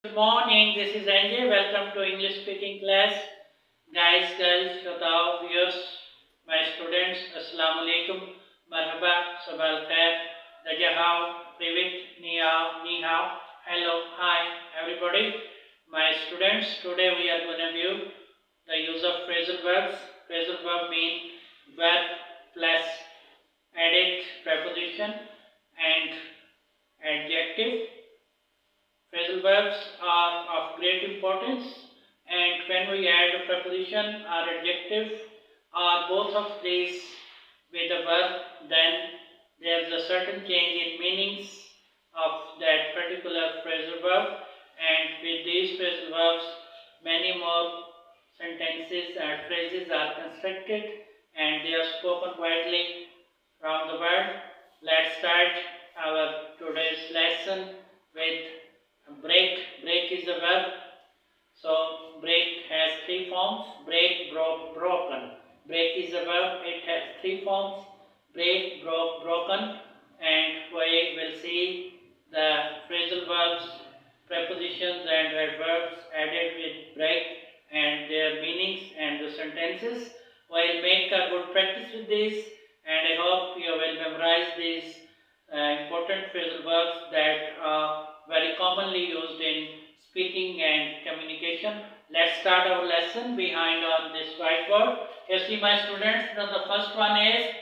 Good morning, this is Anjay. Welcome to English speaking class. Guys, girls, shotao, viewers, my students, Assalamu alaikum, marhaba, sabal khair, dajahao, privet, ni hao, hello, hi, everybody. My students, today we are going to view the use of phrasal verbs. Phrasal verb mean verb plus added preposition and adjective. Phrasal verbs are of great importance, and when we add a preposition or adjective or both of these with a verb, then there is a certain change in meanings of that particular phrasal verb, and with these phrasal verbs many more sentences and phrases are constructed and they are spoken widely around the world. Let's start our today's lesson with break. Break is a verb. So break has three forms: break, broke, broken. Break is a verb. It has three forms: break, broke, broken. And we will see the phrasal verbs, prepositions and adverbs added with break and their meanings and the sentences. We'll make a good practice with this, and I hope you will memorize these important phrasal verbs that are very commonly used in speaking and communication. Let's start our lesson behind on this whiteboard. You see, my students, the first one is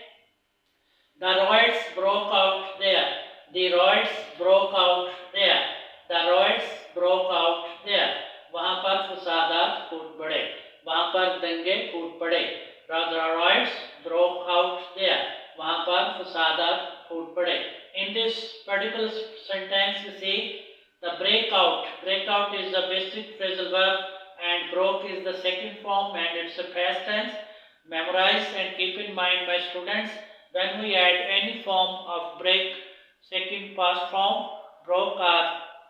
the roids broke out there. The roids broke out there. The roids broke out there. वहाँ पर फसादात फूट पड़े. वहाँ पर दंगे फूट पड़े. The roids broke out there. वहाँ पर फसादात फूट पड़े. In this particular sentence, you see the breakout. Breakout is the basic phrasal verb, and broke is the second form, and it's a past tense. Memorize and keep in mind, my students, when we add any form of break, second past form, broke or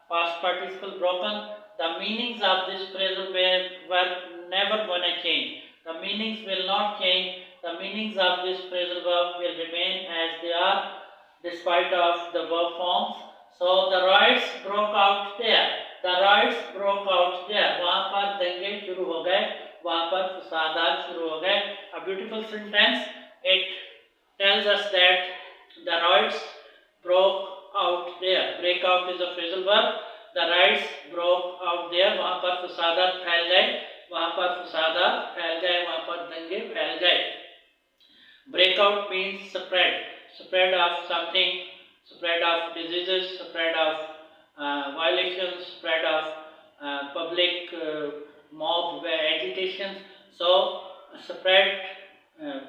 past participle broken, the meanings of this phrasal verb never gonna change. The meanings will not change. The meanings of this phrasal verb will remain as they are despite of the verb forms. So the riots broke out there. The riots broke out there. वहाँ पर दंगे शुरू हो गए. वहाँ पर फसादात शुरू हो गए. A beautiful sentence. It tells us that the riots broke out there. Break out is a phrasal verb. The riots broke out there. वहाँ पर फसादात फैल गए. वहाँ पर फसादात फैल गए. वहाँ पर दंगे फैल गए. Breakout means spread. Spread of something, spread of diseases, spread of violations, spread of public mob agitations. So spread,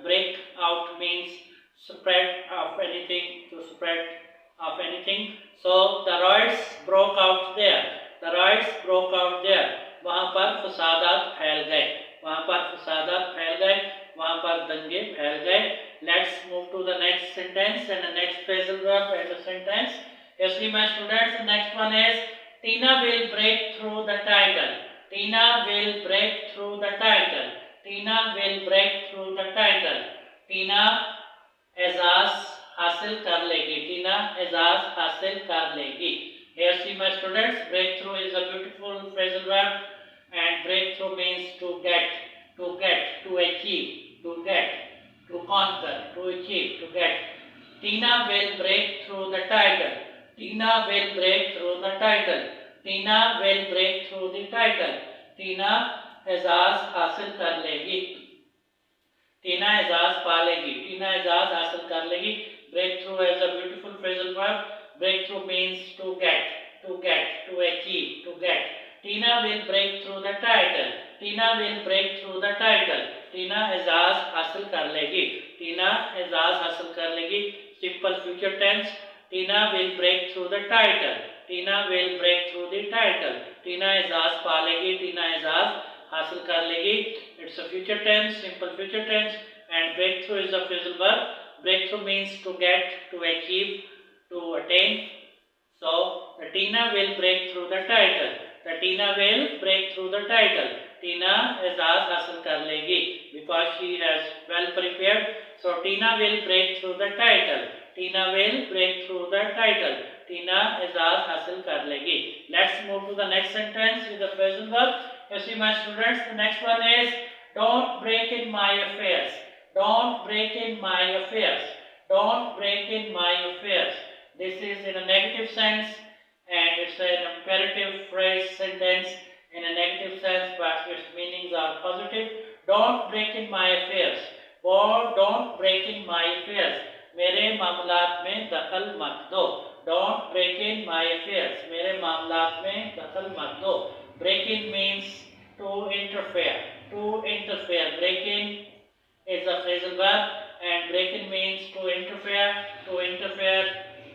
break out means spread of anything, to spread of anything. So the riots broke out there. The riots broke out there. वहाँ पर फसादात फैल गए. वहाँ पर फसादात फैल गए. वहाँ पर दंगे फैल गए. Let's move to the next sentence and the next phrasal verb and the sentence. You see, my students, the next one is Tina will break through the title. Tina will break through the title. Tina will break through the title. Tina Ejaz हासिल कर लेगी. Tina Ejaz हासिल कर लेगी. Here see, my students, breakthrough is a beautiful phrasal verb, and breakthrough means to get, to achieve, to get, to conquer, to achieve, to get. Tina will break through the title. Tina will break through the title. Tina will break through the title. Tina Ejaz हासिल कर लेगी. Tina Ejaz पा लेगी. Tina Ejaz हासिल कर लेगी. Breakthrough is a beautiful phrasal verb. Breakthrough means to get, to achieve, to get. Tina will break through the title. Tina will break through the title. Tina Ejaz हासिल कर लेगी. Tina एजाज हासिल कर लेगी. Simple future tense. Tina will break through the title. Tina will break through the title. Tina Ejaz पा लेगी. Tina Ejaz हासिल कर लेगी. It's a future tense, simple future tense, and breakthrough is a phrasal verb. Breakthrough means to get, to achieve, to attain. So the Tina will break through the title. The Tina will break through the title. Tina Ejaz हासिल कर लेगी because she has well prepared. So Tina will break through the title. Tina will break through the title. टीना एजाज हासिल कर लेगी. Let's move to the next sentence with the phrasal verb. You see my students, the next one is don't break in my affairs. Don't break in my affairs. Don't break in my affairs. This is in a negative sense and it's an imperative phrase sentence in a negative sense, but its meanings are positive. Don't break in my affairs. Or don't break in my affairs. मेरे मामलात में दखल मत दो. Don't break in my affairs. मेरे मामलात में दखल मत दो. Break in means to interfere. To interfere. Break in is a phrasal verb and break in means to interfere. To interfere.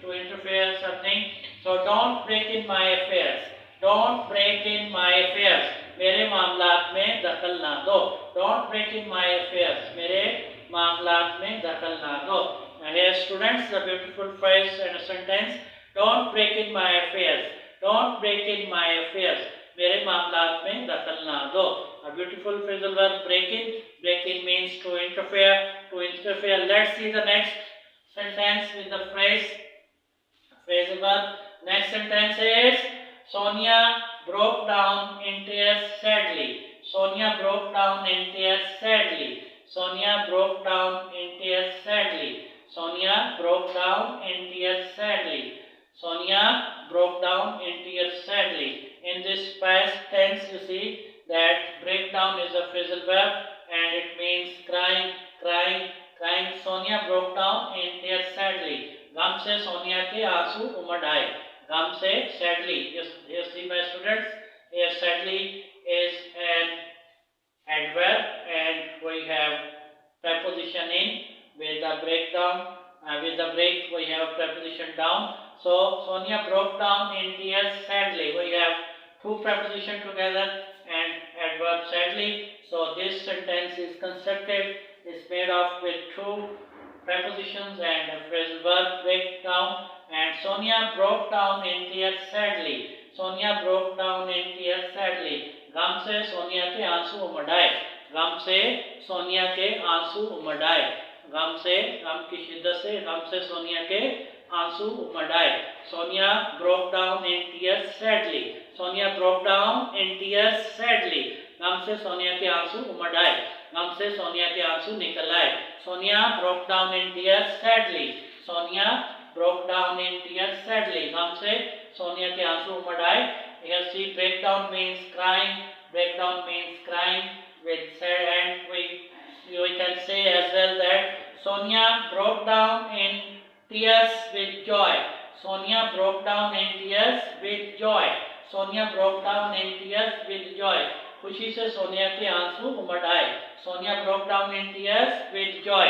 To interfere something. So don't break in my affairs. Don't break in my affairs. मेरे मामलात में दखल ना दो. Don't break in my affairs. मेरे मामलात में दखल ना दो. Now here students, the beautiful phrase and a sentence. Don't break in my affairs. Don't break in my affairs. मेरे मामलात में दखल ना दो. A beautiful phrasal verb, break in. Break in means to interfere. To interfere. Let's see the next sentence with the phrasal verb. Next sentence is Sonia broke down in tears sadly. Sonia broke down in tears sadly. Sonia broke down in tears sadly. Sonia broke down in tears sadly. Sonia broke down in tears sadly. In this past tense, you see that breakdown is a phrasal verb and it means crying, crying, crying. Sonia broke down in tears sadly. गम से सोनिया के आंसू उमड़ आए. गम से sadly. You see my students, here sadly is an adverb and we have preposition in with the breakdown. With the break we have preposition down. So Sonia broke down in tears sadly. We have two preposition together and adverb sadly. So this sentence is constructed, is made of with two prepositions and a phrasal verb breakdown. And Sonia broke down in tears sadly. Sonia broke down in tears sadly. गम से सोनिया के आंसू उमड़ आए. गम से सोनिया के आंसू उमड़ आए. गम से, गम की शिद्दत से, गम से सोनिया के आंसू उमड़ आए. Sonia broke down in tears sadly. Sonia broke down in tears sadly. गम से सोनिया के आंसू उमड़ आए. गम से सोनिया के आंसू निकल आए. Sonia broke down in tears sadly. Sonia broke down in tears sadly. गम से सोनिया के आंसू उमड़ आए. Here see breakdown means crying. Breakdown means crying with sad, and we can say as well that Sonia broke down in tears with joy. Sonia broke down in tears with joy. Sonia broke down in tears with joy. खुशी से सोनिया के आंसू उमड़ आए. Sonia broke down in tears with joy.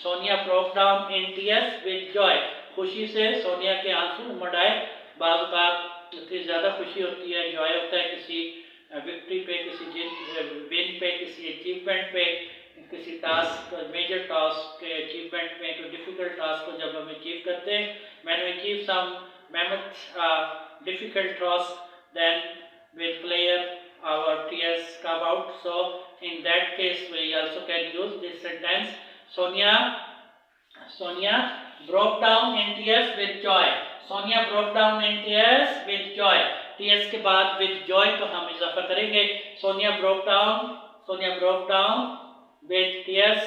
Sonia broke down in tears with joy. खुशी से सोनिया के आंसू उमड़ आए. बाज़ बार इतनी ज़्यादा खुशी होती है, जॉय होता है किसी विक्ट्री पे, किसी विन पे, किसी अचीवमेंट पे, किसी टास्क, मेजर टास्क के अचीवमेंट में, कोई डिफिकल्ट टास्क को जब हम अचीव करते हैं, when we achieve some mammoth difficult task, then with player our tears come out. So in that case we also can use this sentence. Sonia broke down in tears with joy. Sonia broke down in tears with joy. Tears के बाद with joy को हम इजाफा करेंगे. Sonia broke down with tears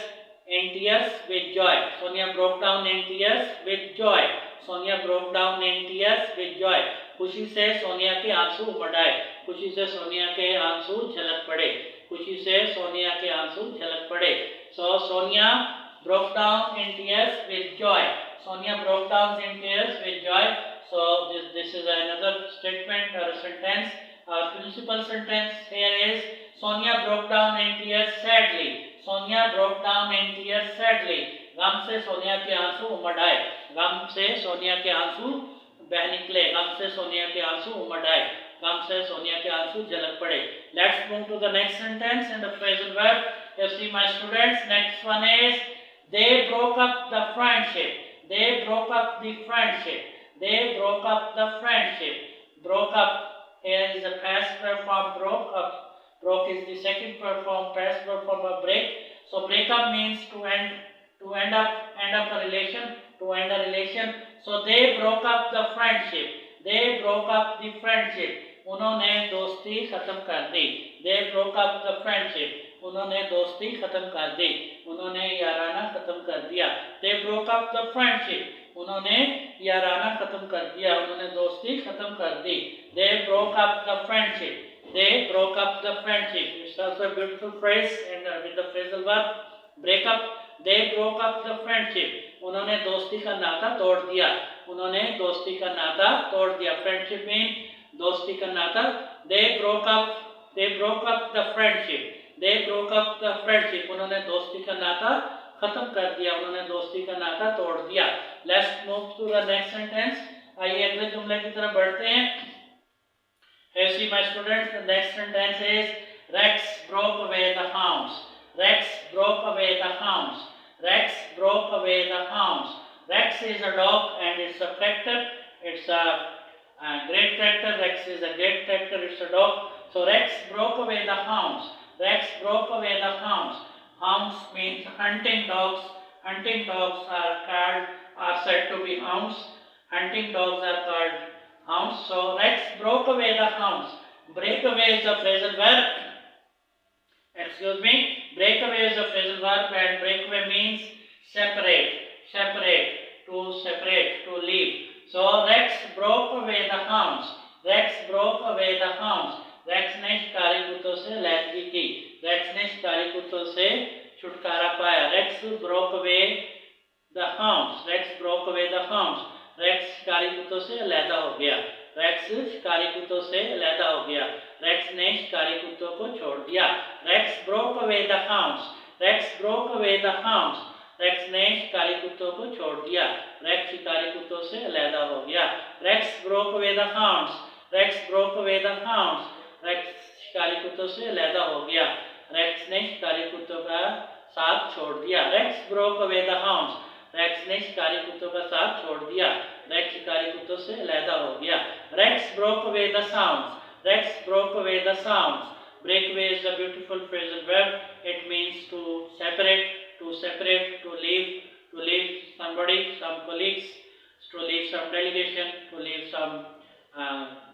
in tears with joy. Sonia broke down in tears with joy. Sonia broke down in tears with joy. खुशी से सोनिया के आंसू उमड़ आए. खुशी से सोनिया के आंसू झलक पड़े. खुशी से सोनिया के आंसू झलक पड़े. So Sonia broke down in tears with joy. Sonia broke down in tears with joy. So this is another statement or a sentence. Our principal sentence here is Sonia broke down in tears sadly. Sonia broke down in tears sadly. गम से सोनिया के आंसू उमड़ आए. गम से सोनिया के आंसू बह निकले. गम से सोनिया के आंसू उमड़ आए. गम से सोनिया के आंसू झलक पड़े. Let's move to the next sentence and the phrasal verb. You see my students, next one is they broke up the friendship. They broke up the friendship. They broke up the friendship. Broke up here is the past verb form broke up. Broke is the second verb form, past verb form of break. So break up means to end up a relation. To end a relation. So they broke up the friendship. They broke up the friendship. उन्होंने दोस्ती खत्म कर दी. They broke up the friendship. उन्होंने दोस्ती खत्म कर दी. उन्होंने याराना खत्म कर दिया. They broke up the friendship. उन्होंने याराना खत्म कर दिया. उन्होंने दोस्ती खत्म कर दी. They broke up the friendship. They broke up the friendship. It's also a beautiful phrase and with the phrasal verb break up. They broke up the friendship. उन्होंने दोस्ती का नाता तोड़ दिया. उन्होंने दोस्ती का नाता तोड़ दिया. Friendship means दोस्ती का नाता. They broke up the friendship. They broke up the friendship. उन्होंने दोस्ती का नाता खत्म कर दिया. उन्होंने दोस्ती का नाता तोड़ दिया. Let's move to the next sentence. आइए अगले जुमले की तरफ बढ़ते हैं. Here see my students, the next sentence is Rex broke away the hounds. Rex broke away the hounds. Rex broke away the hounds. Rex is a dog and it's a tractor. It's a great tractor. Rex is a great tractor. It's a dog. So Rex broke away the hounds. Rex broke away the hounds. Hounds means hunting dogs. Hunting dogs are said to be hounds. Hunting dogs are called hounds. So Rex broke away the hounds. Break away is a phrasal verb. Excuse me. Break away is a phrasal verb and break away means separate. Separate. To separate. To leave. So Rex broke away the hounds. Rex broke away the hounds. Rex ने शिकारी कुत्तों से लैदगी की. Rex ने शिकारी कुत्तों से छुटकारा पाया. Rex broke away the hounds. Rex broke away the hounds. Rex शिकारी कुत्तों से अलहदा हो गया. Rex शिकारी कुत्तों से अलहदा हो गया. Rex ने शिकारी कुत्तों को छोड़ दिया. Rex broke away the hounds. Rex broke away the hounds. Rex ने शिकारी कुत्तों को छोड़ दिया. Rex शिकारी कुत्तों से अलहदा हो गया. Rex broke away the hounds. Rex broke away the hounds. Rex शिकारी कुत्तों से अलहदा हो गया. Rex ने शिकारी कुत्तों का साथ छोड़ दिया. Rex broke away the hounds. Rex ने शिकारी कुत्तों का साथ छोड़ दिया. Rex शिकारी कुत्तों से अलहदा हो गया. Rex broke away the sounds. Rex broke away the sounds. Break away is a beautiful phrasal verb. It means to separate, to leave somebody, some colleagues, to leave some delegation, to leave some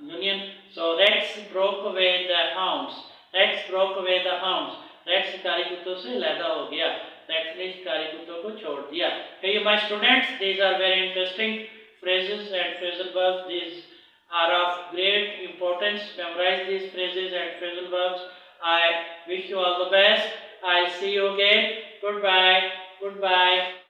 union. So Rex broke away the hounds. Rex broke away the hounds. Rex शिकारी कुत्तों से अलहदा हो गया. Rex ने शिकारी कुत्तों को छोड़ दिया. Hey, my students, these are very interesting phrases and phrasal verbs. These are of great importance. Memorize these phrases and phrasal verbs. I wish you all the best. I'll see you again. Goodbye. Goodbye.